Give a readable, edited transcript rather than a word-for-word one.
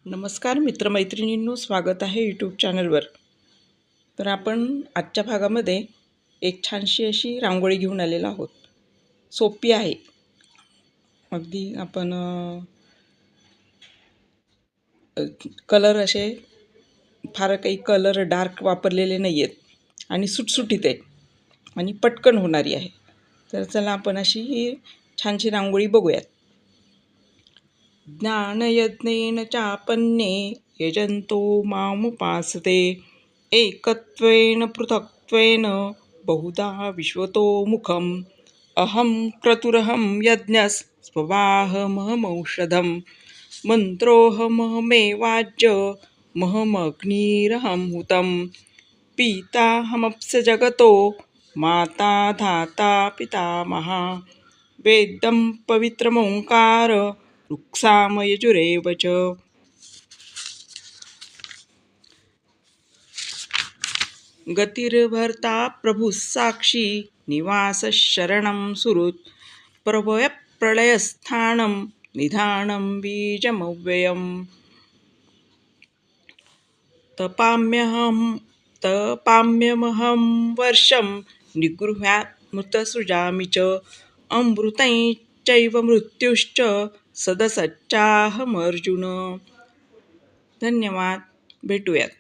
नमस्कार मित्रमैत्रिणींनो, स्वागत आहे यूट्यूब चॅनलवर. तर आपण आजच्या भागामध्ये एक छानशी अशी रांगोळी घेऊन आलेलो आहोत. सोपी आहे अगदी. आपण कलर असे फार काही कलर डार्क वापरलेले नाही आहेत आणि सुटसुटीत आहेत आणि पटकन होणारी आहे. तर चला आपण अशी ही छानशी रांगोळी बघूयात. ज्ञानयज्ञेन चापन्ने यजन्तो मामुपासते एकत्वेन पृथक्त्वेन बहुधा विश्वतो मुखम् अहं क्रतुरहं यज्ञस्ववाहमहमौषधं मन्त्रोऽहमहमेवाज्यमहमग्निरहं हुतं पिताहमप्स्य जगतो माता धाता पितामहा वेदं पवित्रमोङ्कार रुक्सामयजुरेव च. गतिर्भर्ता प्रभुः साक्षी निवासः शरणं सुहृत् प्रभयप्रलयस्थानं निधानं बीजमव्ययम्. तपाम्यमहं वर्षं निगृह्यात्मृतसृजामि च अमृतं चैव मृत्युश्च सदसच्चाहमर्जुन. धन्यवाद. भेटूयात.